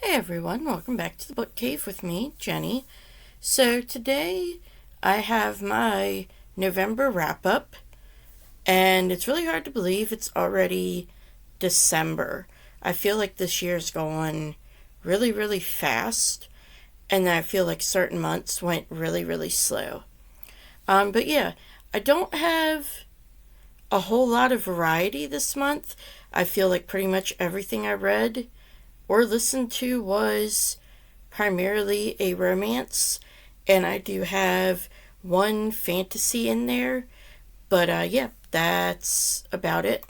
Hey everyone, welcome back to the Book Cave with me, Jenny. So today I have my November wrap up, and it's really hard to believe it's already December. I feel like this year's gone really, really fast, and then I feel like certain months went really, really slow. But yeah, I don't have a whole lot of variety this month. I feel like pretty much everything I read or listened to was primarily a romance, and I do have one fantasy in there, but yeah, that's about it.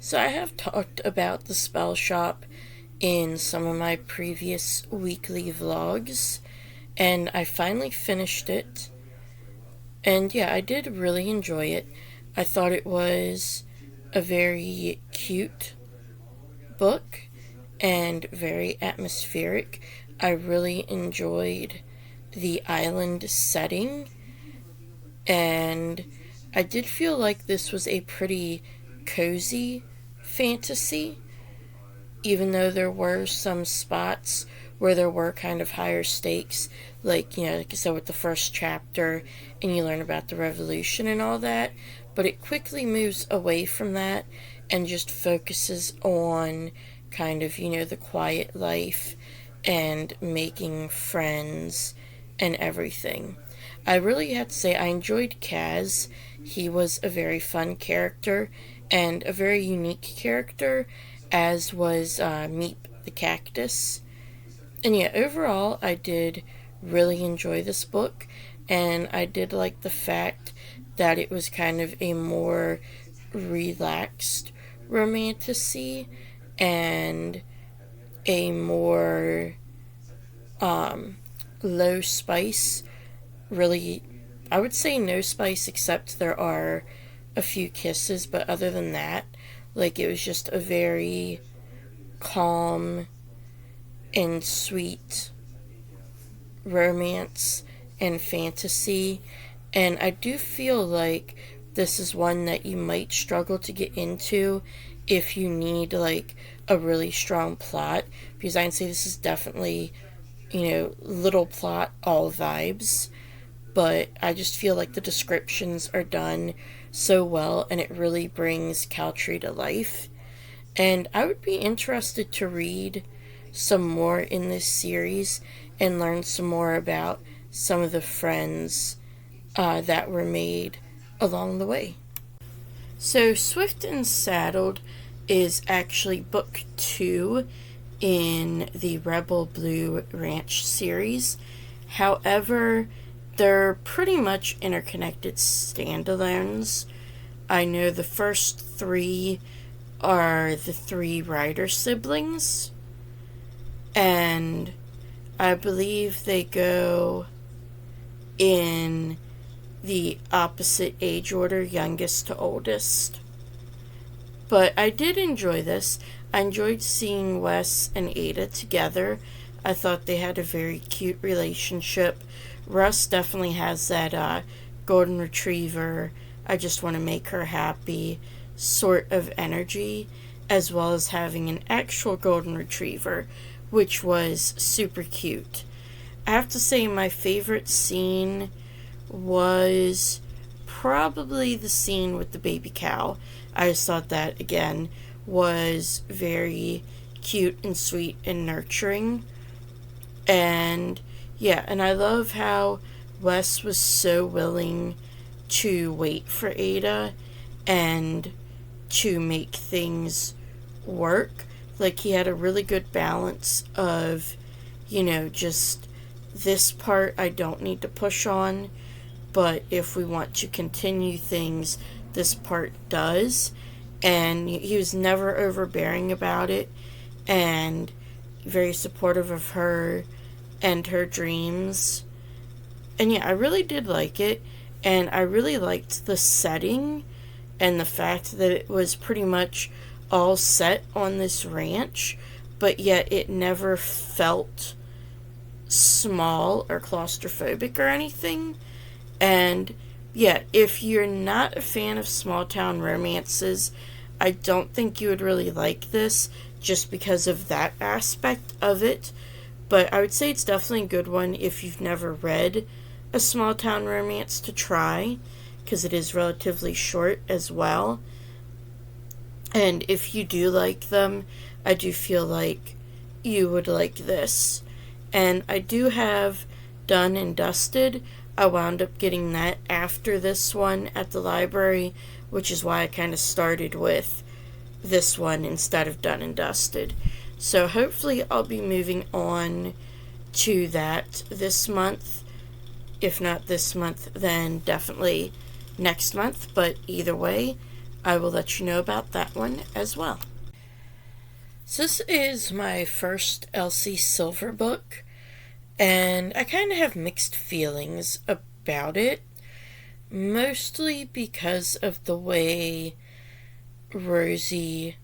So I have talked about the spell shop in some of my previous weekly vlogs, and I finally finished it. And yeah, I did really enjoy it. I thought it was a very cute book and very atmospheric. I really enjoyed the island setting, and I did feel like this was a pretty cozy fantasy, even though there were some spots where there were kind of higher stakes, like I said, with the first chapter, and you learn about the revolution and all that, but it quickly moves away from that and just focuses on kind of, the quiet life and making friends and everything. I really have to say I enjoyed Kaz. He was a very fun character and a very unique character, as was Meep the Cactus. And yeah, overall, I did really enjoy this book, and I did like the fact that it was kind of a more relaxed romantasy and a more low spice. Really, I would say no spice, except there are a few kisses, but other than that, like, it was just a very calm and sweet romance and fantasy. And I do feel like this is one that you might struggle to get into if you need like a really strong plot, because I can say this is definitely, little plot, all vibes, but I just feel like the descriptions are done so well, and it really brings Caltree to life. And I would be interested to read some more in this series and learn some more about some of the friends that were made along the way. So, Swift and Saddled is actually book 2 in the Rebel Blue Ranch series. However, they're pretty much interconnected standalones. I know the first 3 are the 3 Ryder siblings, and I believe they go in the opposite age order, youngest to oldest. But I did enjoy this. I enjoyed seeing Wes and Ada together. I thought they had a very cute relationship. Russ definitely has that golden retriever, I just want to make her happy sort of energy, as well as having an actual golden retriever, which was super cute. I have to say my favorite scene was probably the scene with the baby cow. I just thought that, again, was very cute and sweet and nurturing. And yeah, and I love how Wes was so willing to wait for Ada and to make things work. Like, he had a really good balance of, just this part I don't need to push on, but if we want to continue things, this part does. And he was never overbearing about it, and very supportive of her and her dreams. And yeah, I really did like it, and I really liked the setting and the fact that it was pretty much all set on this ranch, but yet it never felt small or claustrophobic or anything. And yeah, if you're not a fan of small town romances, I don't think you would really like this, just because of that aspect of it. But I would say it's definitely a good one if you've never read a small town romance to try, because it is relatively short as well. And if you do like them, I do feel like you would like this. And I do have Done and Dusted. I wound up getting that after this one at the library, which is why I kind of started with this one instead of Done and Dusted. So hopefully I'll be moving on to that this month. If not this month, then definitely next month. But either way, I will let you know about that one as well. So this is my first Elsie Silver book, and I kind of have mixed feelings about it, mostly because of the way Rosie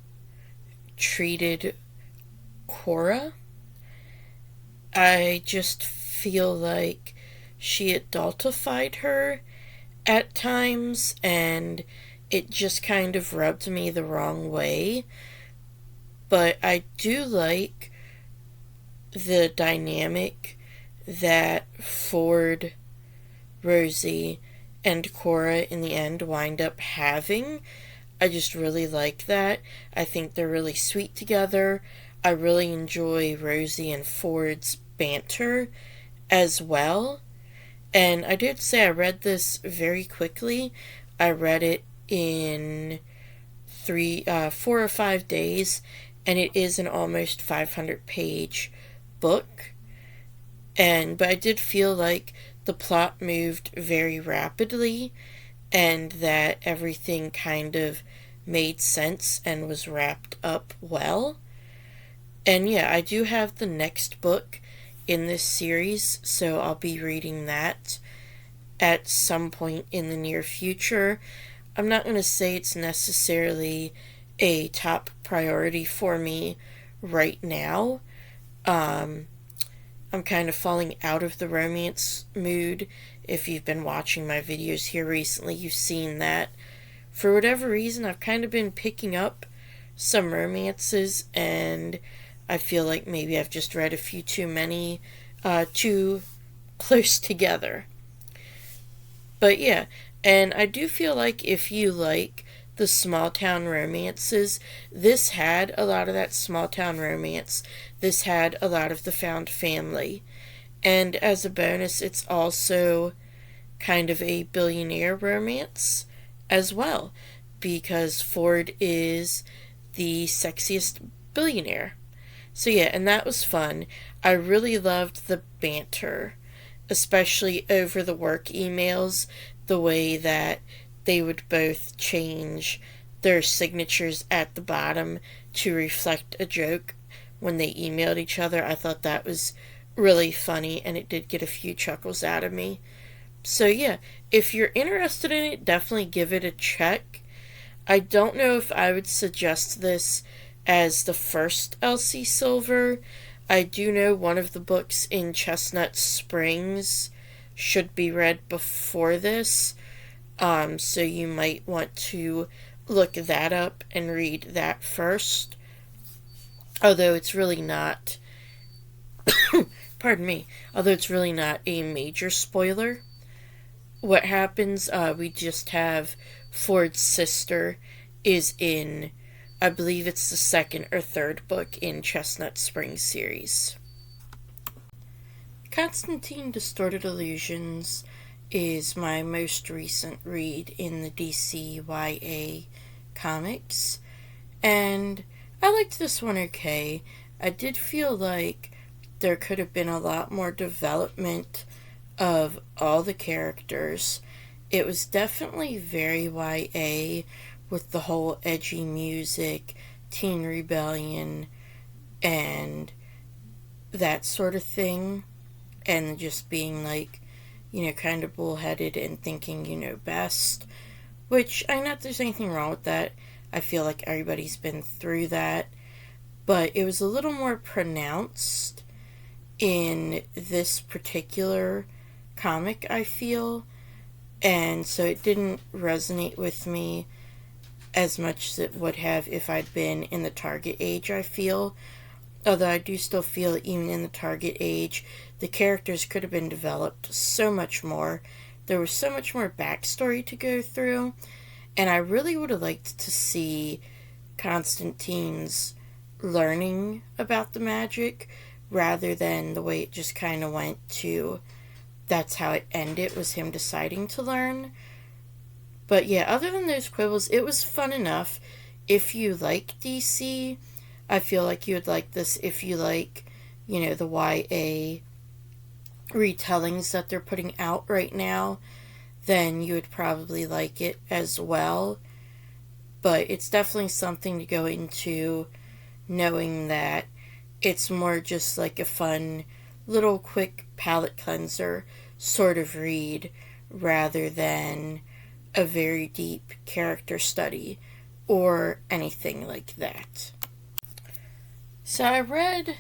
treated Cora. I just feel like she adultified her at times, and it just kind of rubbed me the wrong way. But I do like the dynamic that Ford, Rosie, and Cora in the end wind up having. I just really like that. I think they're really sweet together. I really enjoy Rosie and Ford's banter as well. And I did say I read this very quickly. I read it in 4 or 5 days, and it is an almost 500-page book. But I did feel like the plot moved very rapidly, and that everything kind of made sense and was wrapped up well. And yeah, I do have the next book in this series, so I'll be reading that at some point in the near future. I'm not going to say it's necessarily a top priority for me right now. I'm kind of falling out of the romance mood. If you've been watching my videos here recently, you've seen that. For whatever reason, I've kind of been picking up some romances, and I feel like maybe I've just read a few too many, too close together. But yeah, and I do feel like if you like the small town romances, this had a lot of that small town romance. This had a lot of the found family. And as a bonus, it's also kind of a billionaire romance as well, because Ford is the sexiest billionaire. So yeah, and that was fun. I really loved the banter, especially over the work emails, the way that they would both change their signatures at the bottom to reflect a joke when they emailed each other. I thought that was really funny, and it did get a few chuckles out of me. So yeah, if you're interested in it, definitely give it a check. I don't know if I would suggest this as the first Elsie Silver. I do know one of the books in Chestnut Springs should be read before this, so you might want to look that up and read that first. Although it's really not, pardon me, although it's really not a major spoiler. What happens, we just have Ford's sister is in, I believe it's the second or third book in Chestnut Springs series. Constantine Distorted Illusions is my most recent read in the DCYA comics, and I liked this one okay. I did feel like there could have been a lot more development of all the characters. It was definitely very YA with the whole edgy music, teen rebellion, and that sort of thing, and just being like, kind of bullheaded and thinking you know best, which I know there's anything wrong with that. I feel like everybody's been through that, but it was a little more pronounced in this particular comic, I feel, and so it didn't resonate with me as much as it would have if I'd been in the target age, I feel. Although I do still feel even in the target age, the characters could have been developed so much more. There was so much more backstory to go through, and I really would have liked to see Constantine's learning about the magic rather than the way it just kind of went to that's how it ended, was him deciding to learn. But yeah, other than those quibbles, it was fun enough. If you like DC, I feel like you would like this. If you like, the YA retellings that they're putting out right now, then you would probably like it as well. But it's definitely something to go into knowing that it's more just like a fun little quick palate cleanser sort of read rather than a very deep character study or anything like that. So I read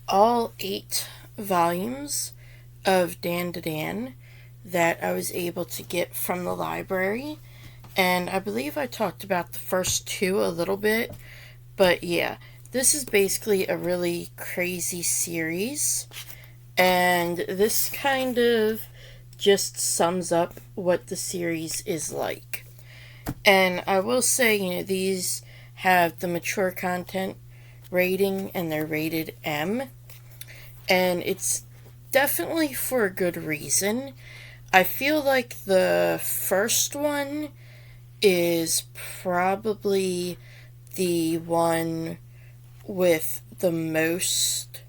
all 8 volumes of Dan to Dan that I was able to get from the library, and I believe I talked about the first 2 a little bit, but yeah, this is basically a really crazy series, and this kind of just sums up what the series is like. And I will say, these have the mature content rating, and they're rated M, and it's definitely for a good reason. I feel like the first one is probably the one with the most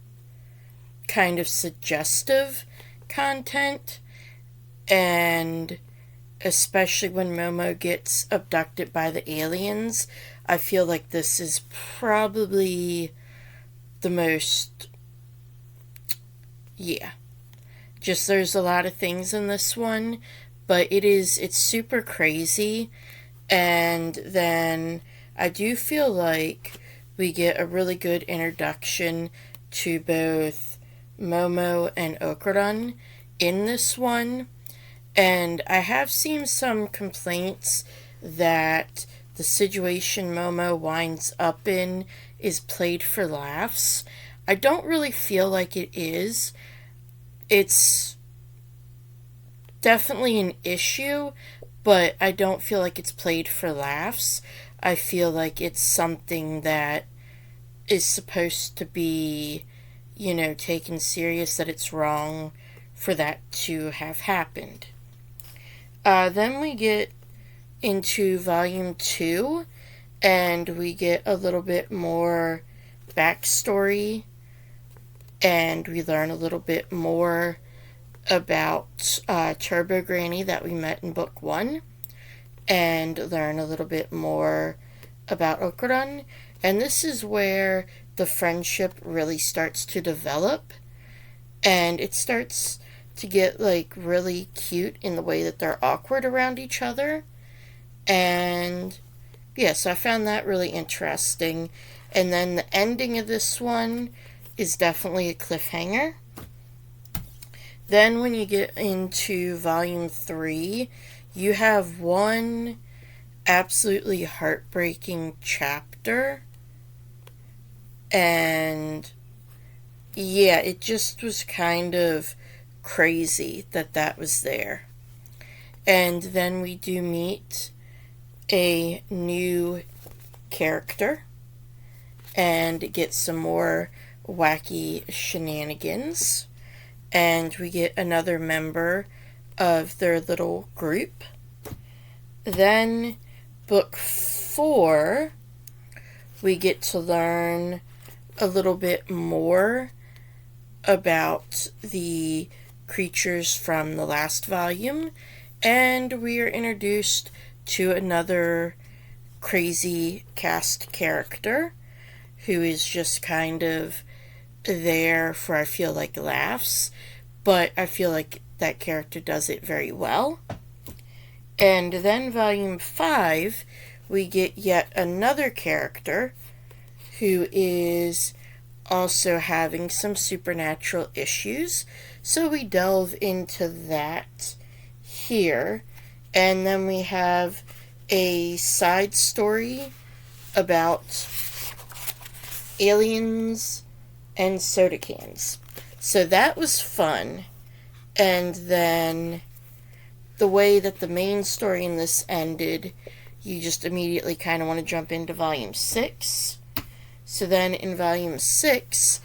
kind of suggestive content, and especially when Momo gets abducted by the aliens, I feel like this is probably the most, just there's a lot of things in this one, but it's super crazy. And then I do feel like we get a really good introduction to both Momo and Okradon in this one. And I have seen some complaints that the situation Momo winds up in is played for laughs. I don't really feel like it is. It's definitely an issue, but I don't feel like it's played for laughs. I feel like it's something that is supposed to be, taken serious, that it's wrong for that to have happened. Then we get into volume 2, and we get a little bit more backstory, and we learn a little bit more about Turbo Granny that we met in book 1, and learn a little bit more about Okradon. And this is where the friendship really starts to develop, and it starts to get really cute in the way that they're awkward around each other. And yes, I found that really interesting. And then the ending of this one is definitely a cliffhanger. Then when you get into volume 3, you have one absolutely heartbreaking chapter. And it just was kind of crazy that was there. And then we do meet a new character and get some more wacky shenanigans, and we get another member of their little group. Then book 4, we get to learn a little bit more about the creatures from the last volume, and we are introduced to another crazy cast character who is just kind of there for, I feel like, laughs, but I feel like that character does it very well. And then volume 5, we get yet another character who is also having some supernatural issues, so we delve into that here. And then we have a side story about aliens and soda cans. So that was fun. And then the way that the main story in this ended, you just immediately kind of want to jump into volume 6. So then in volume 6,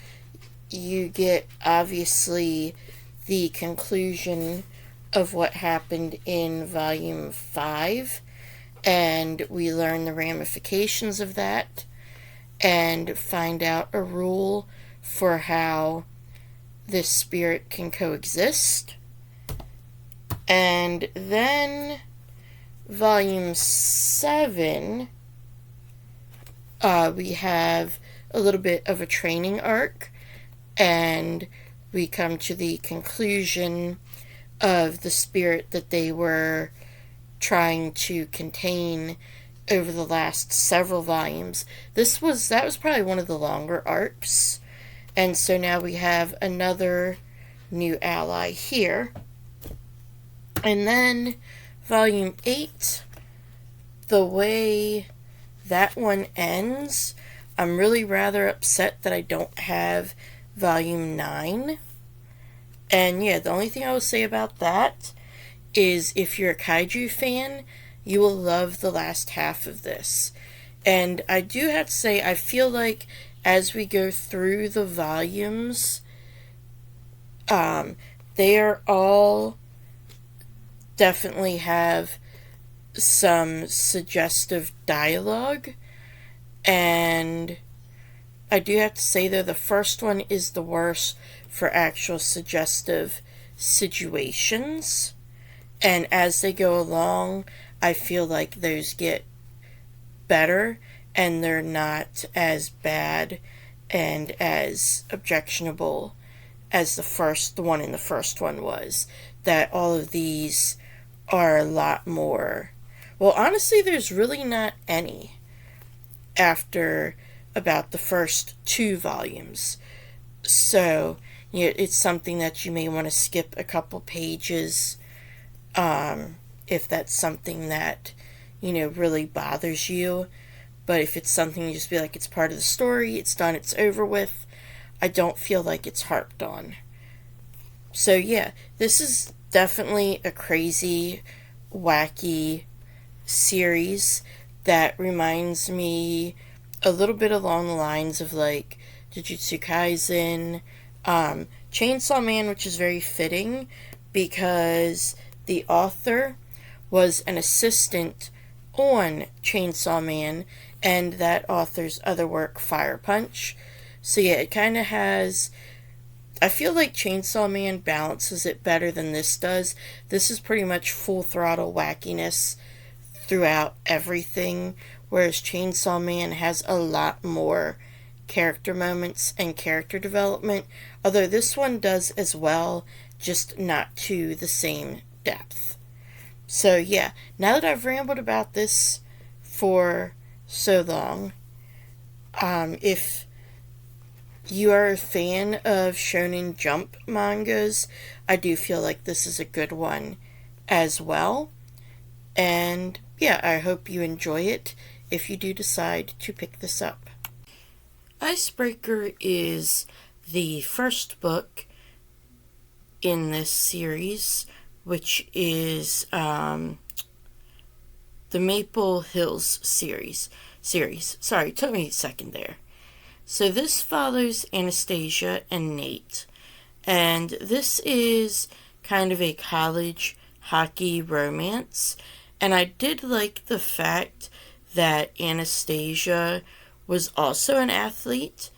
you get obviously the conclusion of what happened in volume 5, and we learn the ramifications of that and find out a rule for how this spirit can coexist. And then volume 7, we have a little bit of a training arc, and we come to the conclusion of the spirit that they were trying to contain over the last several volumes. That was probably one of the longer arcs. And so now we have another new ally here. And then volume 8, the way that one ends, I'm really rather upset that I don't have volume 9. And yeah, the only thing I will say about that is if you're a kaiju fan, you will love the last half of this. And I do have to say, I feel like as we go through the volumes, they are all definitely have some suggestive dialogue. And I do have to say, though, the first one is the worst for actual suggestive situations. And as they go along, I feel like those get better and they're not as bad and as objectionable as the one in the first one was. That all of these are a lot more. Well, honestly, there's really not any after about the first 2 volumes. So, it's something that you may want to skip a couple pages if that's something that, really bothers you. But if it's something you just be like, it's part of the story, it's done, it's over with, I don't feel like it's harped on. So yeah, this is definitely a crazy, wacky series that reminds me a little bit along the lines of like Jujutsu Kaisen, Chainsaw Man, which is very fitting because the author was an assistant on Chainsaw Man and that author's other work, Fire Punch. So yeah, it kind of has... I feel like Chainsaw Man balances it better than this does. This is pretty much full throttle wackiness throughout everything, whereas Chainsaw Man has a lot more character moments and character development, although this one does as well, just not to the same depth. So yeah, now that I've rambled about this for so long, if you are a fan of Shonen Jump mangas, I do feel like this is a good one as well. And yeah, I hope you enjoy it if you do decide to pick this up. Icebreaker is the first book in this series, which is the Maple Hills series. Sorry, it took me a second there. So this follows Anastasia and Nate, and this is kind of a college hockey romance, and I did like the fact that Anastasia was also an athlete.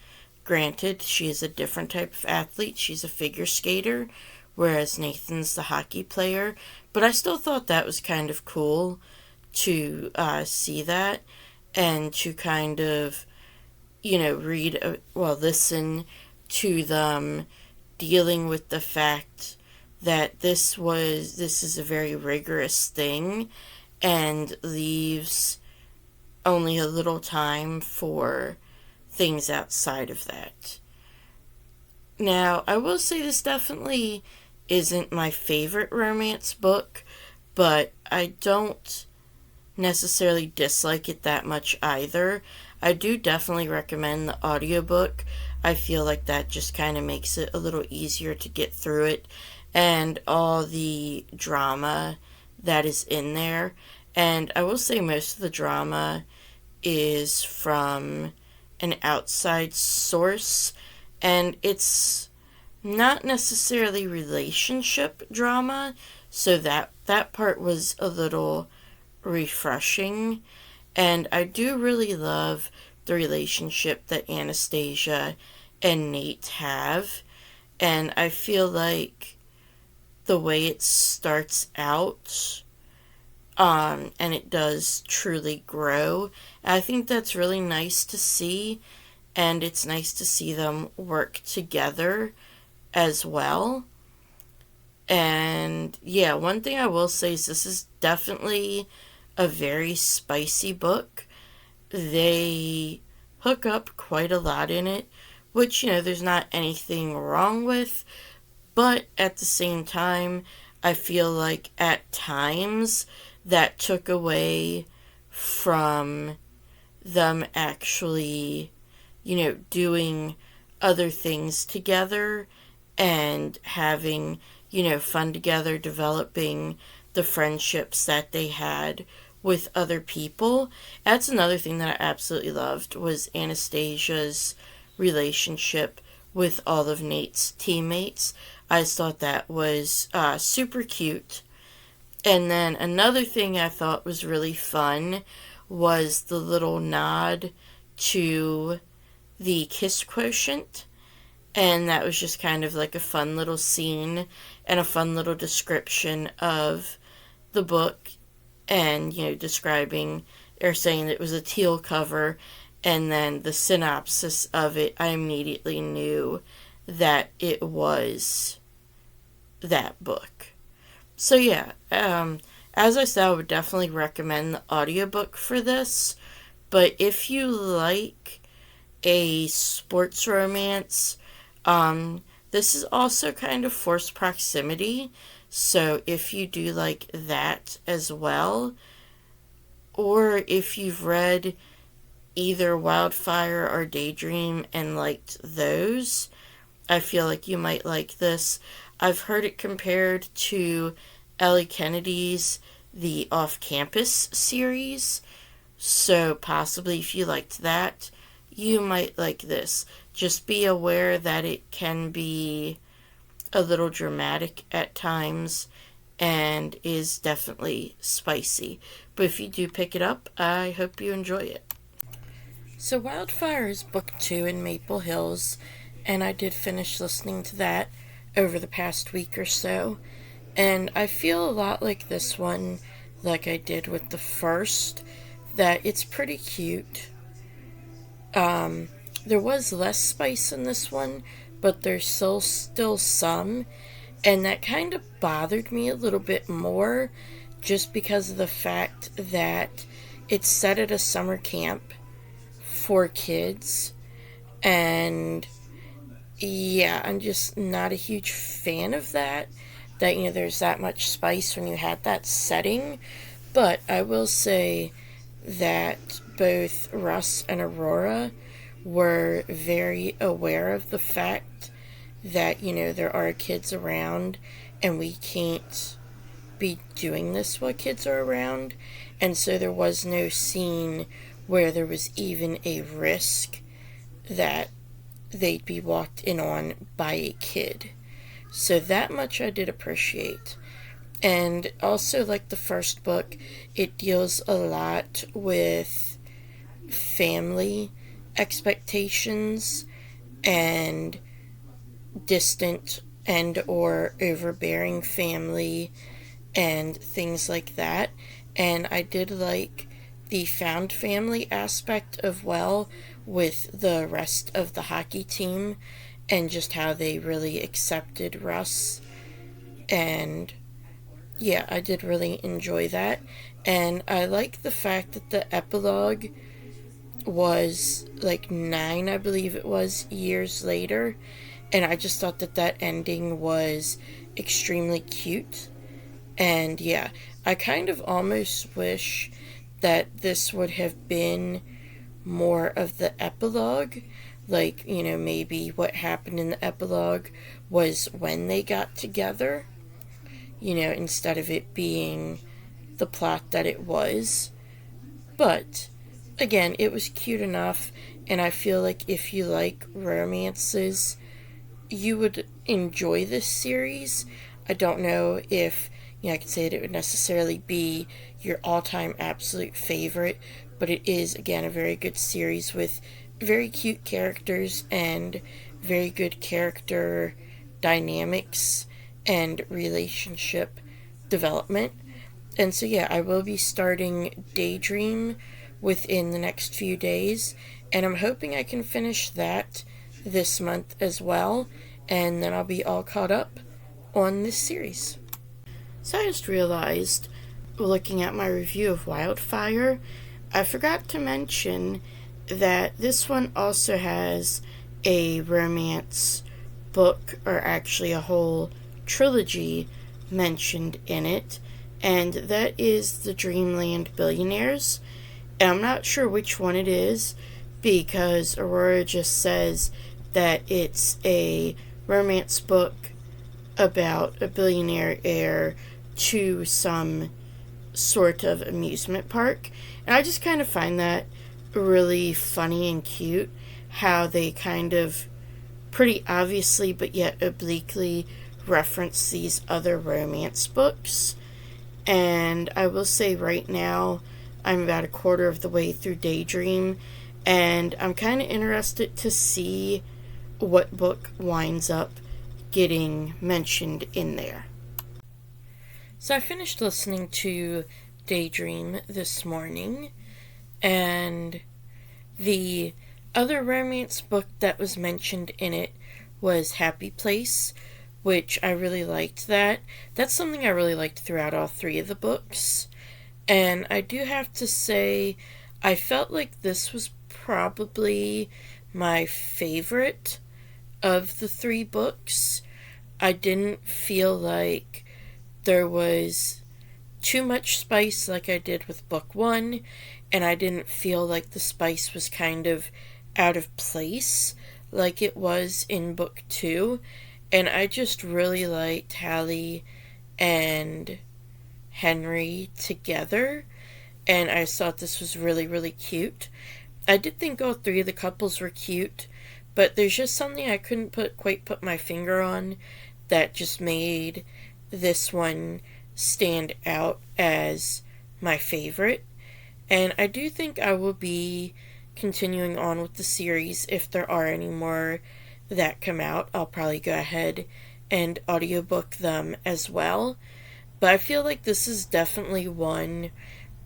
Granted, she is a different type of athlete. She's a figure skater, whereas Nathan's the hockey player, but I still thought that was kind of cool to see that, and to kind of listen to them dealing with the fact that this is a very rigorous thing and leaves only a little time for things outside of that. Now, I will say this definitely isn't my favorite romance book, but I don't necessarily dislike it that much either. I do definitely recommend the audiobook. I feel like that just kind of makes it a little easier to get through it, and all the drama that is in there. And I will say most of the drama is from an outside source, and it's not necessarily relationship drama, so that part was a little refreshing. And I do really love the relationship that Anastasia and Nate have, and I feel like the way it starts out, and it does truly grow. I think that's really nice to see, and it's nice to see them work together as well. And yeah, one thing I will say is this is definitely a very spicy book. They hook up quite a lot in it, which, there's not anything wrong with, but at the same time, I feel like at times that took away from them actually, doing other things together and having, fun together, developing the friendships that they had with other people. That's another thing that I absolutely loved was Anastasia's relationship with all of Nate's teammates. I just thought that was super cute. And then another thing I thought was really fun was the little nod to the kiss quotient. And that was just kind of like a fun little scene and a fun little description of the book, and, describing or saying that it was a teal cover, and then the synopsis of it, I immediately knew that it was that book. So yeah, as I said, I would definitely recommend the audiobook for this, but if you like a sports romance, this is also kind of forced proximity, so if you do like that as well, or if you've read either Wildfire or Daydream and liked those, I feel like you might like this. I've heard it compared to Ellie Kennedy's The Off-Campus series, so possibly if you liked that, you might like this. Just be aware that it can be a little dramatic at times and is definitely spicy. But if you do pick it up, I hope you enjoy it. So Wildfire is book 2 in Maple Hills, and I did finish listening to that over the past week or so. And I feel a lot like this one, like I did with the first, that it's pretty cute. There was less spice in this one, but there's still some, and that kind of bothered me a little bit more just because of the fact that it's set at a summer camp for kids, and yeah, I'm just not a huge fan of that, there's that much spice when you had that setting. But I will say that both Russ and Aurora were very aware of the fact that, there are kids around and we can't be doing this while kids are around. And so there was no scene where there was even a risk that they'd be walked in on by a kid. So that much I did appreciate. And also, like the first book, it deals a lot with family expectations and distant and or overbearing family and things like that. And I did like the found family aspect of well with the rest of the hockey team and just how they really accepted Russ. And yeah, I did really enjoy that. And I like the fact that the epilogue was like 9, I believe it was, years later. And I just thought that ending was extremely cute. And yeah, I kind of almost wish that this would have been more of the epilogue. Like, maybe what happened in the epilogue was when they got together, instead of it being the plot that it was. But, again, it was cute enough, and I feel like if you like romances, you would enjoy this series. I don't know if, I could say that it would necessarily be your all-time absolute favorite, but it is, again, a very good series with very cute characters and very good character dynamics and relationship development. And so, yeah, I will be starting Daydream within the next few days, and I'm hoping I can finish that this month as well, and then I'll be all caught up on this series. So I just realized, looking at my review of Wildfire, I forgot to mention that this one also has a romance book, or actually a whole trilogy mentioned in it, and that is The Dreamland Billionaires. And I'm not sure which one it is, because Aurora just says that it's a romance book about a billionaire heir to some sort of amusement park. And I just kind of find that really funny and cute, how they kind of pretty obviously but yet obliquely reference these other romance books. And I will say right now, I'm about a quarter of the way through Daydream, and I'm kind of interested to see what book winds up getting mentioned in there. So I finished listening to Daydream this morning, and the other romance book that was mentioned in it was Happy Place, which I really liked that. That's something I really liked throughout all three of the books. And I do have to say, I felt like this was probably my favorite of the three books. I didn't feel like there was too much spice like I did with book one, and I didn't feel like the spice was kind of out of place like it was in book two. And I just really liked Hallie and Henry together, and I thought this was really, really cute. I did think all three of the couples were cute, but there's just something I couldn't quite put my finger on that just made this one stand out as my favorite. And I do think I will be continuing on with the series. If there are any more that come out, I'll probably go ahead and audiobook them as well. But I feel like this is definitely one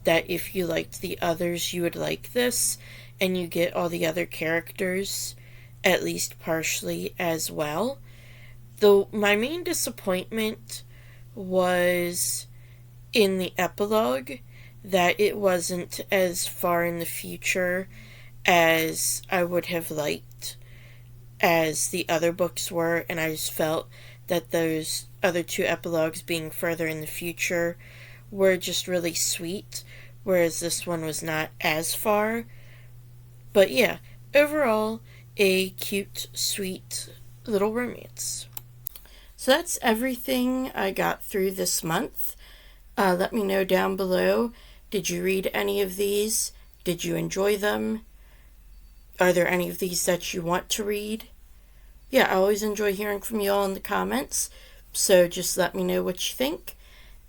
that if you liked the others, you would like this, and you get all the other characters at least partially as well. Though my main disappointment was in the epilogue, that it wasn't as far in the future as I would have liked as the other books were, and I just felt that those other two epilogues being further in the future were just really sweet, whereas this one was not as far. But yeah, overall, a cute, sweet little romance. So that's everything I got through this month. Let me know down below, did you read any of these? Did you enjoy them? Are there any of these that you want to read? Yeah, I always enjoy hearing from you all in the comments, so just let me know what you think.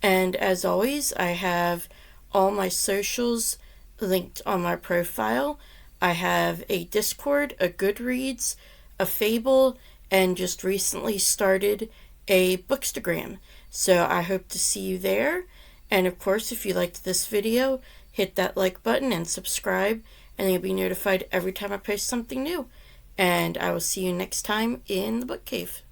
And as always, I have all my socials linked on my profile. I have a Discord, a Goodreads, a Fable, and just recently started a Bookstagram. So I hope to see you there. And of course, if you liked this video, hit that like button and subscribe, and you'll be notified every time I post something new. And I will see you next time in the Book Cave.